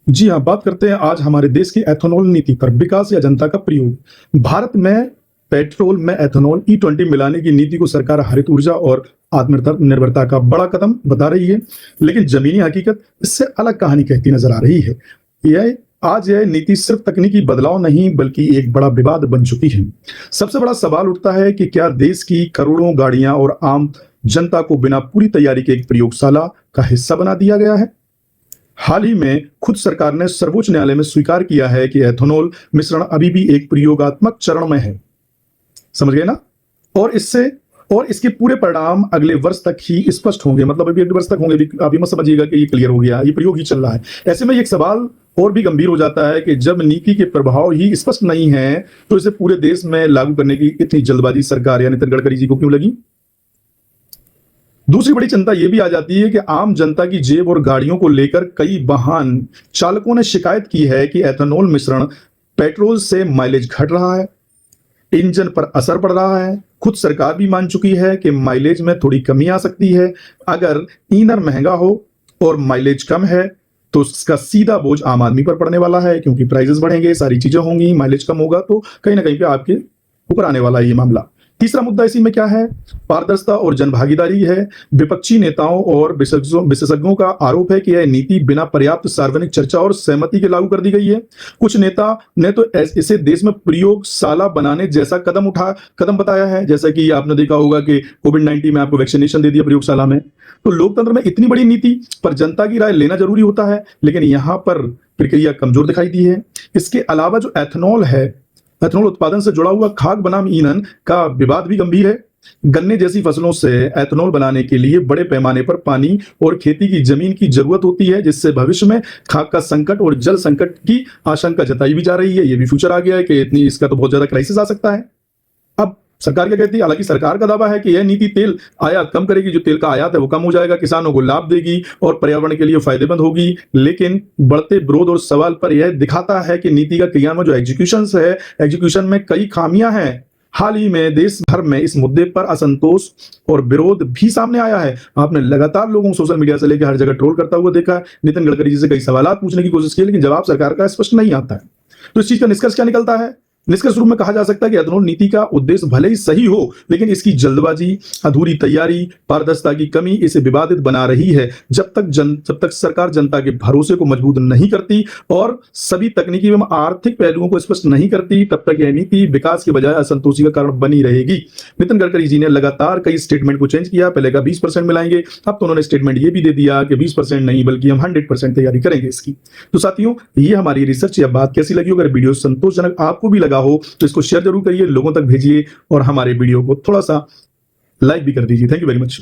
जी हाँ, बात करते हैं आज हमारे देश की एथेनॉल नीति पर। विकास या जनता का प्रयोग। भारत में पेट्रोल में एथेनॉल E20 मिलाने की नीति को सरकार हरित ऊर्जा और आत्मनिर्भरता का बड़ा कदम बता रही है, लेकिन जमीनी हकीकत इससे अलग कहानी कहती नजर आ रही है। यह नीति सिर्फ तकनीकी बदलाव नहीं बल्कि एक बड़ा विवाद बन चुकी है। सबसे बड़ा सवाल उठता है कि क्या देश की करोड़ों गाड़ियां और आम जनता को बिना पूरी तैयारी के एक प्रयोगशाला का हिस्सा बना दिया गया है। हाल ही में खुद सरकार ने सर्वोच्च न्यायालय में स्वीकार किया है कि एथेनॉल मिश्रण अभी भी एक प्रयोगात्मक चरण में है। समझ गए ना? और इसके पूरे परिणाम अगले वर्ष तक ही स्पष्ट होंगे। मतलब अभी अगले वर्ष तक होंगे, अभी मत समझिएगा कि ये क्लियर हो गया, ये प्रयोग ही चल रहा है। ऐसे में एक सवाल और भी गंभीर हो जाता है कि जब नीति के प्रभाव ही स्पष्ट नहीं है तो इसे पूरे देश में लागू करने की इतनी जल्दबाजी सरकार या नितिन गडकरी जी को क्यों लगी? दूसरी बड़ी चिंता यह भी आ जाती है कि आम जनता की जेब और गाड़ियों को लेकर कई वाहन चालकों ने शिकायत की है कि एथेनॉल मिश्रण पेट्रोल से माइलेज घट रहा है, इंजन पर असर पड़ रहा है। खुद सरकार भी मान चुकी है कि माइलेज में थोड़ी कमी आ सकती है। अगर ईंधन महंगा हो और माइलेज कम है तो इसका सीधा बोझ आम आदमी पर पड़ने वाला है, क्योंकि प्राइसेस बढ़ेंगे, सारी चीजें होंगी, माइलेज कम होगा तो कहीं ना कहीं पे आपके ऊपर आने वाला है ये मामला। तीसरा मुद्दा इसी में क्या है? पारदर्शिता और जनभागीदारी है। विपक्षी नेताओं और विशेषज्ञों का आरोप है कि यह नीति बिना पर्याप्त सार्वजनिक चर्चा और सहमति के लागू कर दी गई है। कुछ नेता ने तो इसे देश में प्रयोगशाला बनाने जैसा कदम बताया है, जैसा कि आपने देखा होगा कि कोविड-19 में आपको वैक्सीनेशन दे दिया प्रयोगशाला में। तो लोकतंत्र में इतनी बड़ी नीति पर जनता की राय लेना जरूरी होता है, लेकिन यहां पर प्रक्रिया कमजोर दिखाई दी है। इसके अलावा जो एथेनॉल उत्पादन से जुड़ा हुआ खाद्य बनाम ईंधन का विवाद भी गंभीर है। गन्ने जैसी फसलों से एथेनॉल बनाने के लिए बड़े पैमाने पर पानी और खेती की जमीन की जरूरत होती है, जिससे भविष्य में खाद्य का संकट और जल संकट की आशंका जताई भी जा रही है। ये भी फ्यूचर आ गया है कि इतनी इसका तो बहुत ज्यादा क्राइसिस आ सकता है। अब सरकार क्या कहती है? हालांकि सरकार का दावा है कि यह नीति तेल आयात कम करेगी, जो तेल का आयात है वो कम हो जाएगा, किसानों को लाभ देगी और पर्यावरण के लिए फायदेमंद होगी। लेकिन बढ़ते विरोध और सवाल पर यह दिखाता है कि नीति का क्रियान्वयन जो एग्जीक्यूशन में कई खामियां हैं। हाल ही में देश भर में इस मुद्दे पर असंतोष और विरोध भी सामने आया है। आपने लगातार लोगों को सोशल मीडिया से लेकर हर जगह ट्रोल करता हुआ देखा है। नितिन गडकरी जी से कई सवाल पूछने की कोशिश की, लेकिन जवाब सरकार का स्पष्ट नहीं आता है। तो इस चीज का निष्कर्ष क्या निकलता है? निष्कर्ष रूप में कहा जा सकता है कि एथेनॉल नीति का उद्देश्य भले ही सही हो, लेकिन इसकी जल्दबाजी, अधूरी तैयारी, पारदर्शिता की कमी इसे विवादित बना रही है। जब तक सरकार जनता के भरोसे को मजबूत नहीं करती और सभी तकनीकी एवं आर्थिक पहलुओं को स्पष्ट नहीं करती, तब तक यह नीति विकास के बजाय असंतोषी का कारण बनी रहेगी। नितिन गडकरी जी ने लगातार कई स्टेटमेंट को चेंज किया। पहले का 20% मिलाएंगे, अब तो उन्होंने स्टेटमेंट ये भी दे दिया कि 20% नहीं बल्कि हम 100% तैयारी करेंगे इसकी। तो साथियों, ये हमारी रिसर्च या बात कैसी लगी? अगर वीडियो संतोषजनक आपको भी लगा हो तो इसको शेयर जरूर करिए, लोगों तक भेजिए और हमारे वीडियो को थोड़ा सा लाइक भी कर दीजिए। Thank you very much.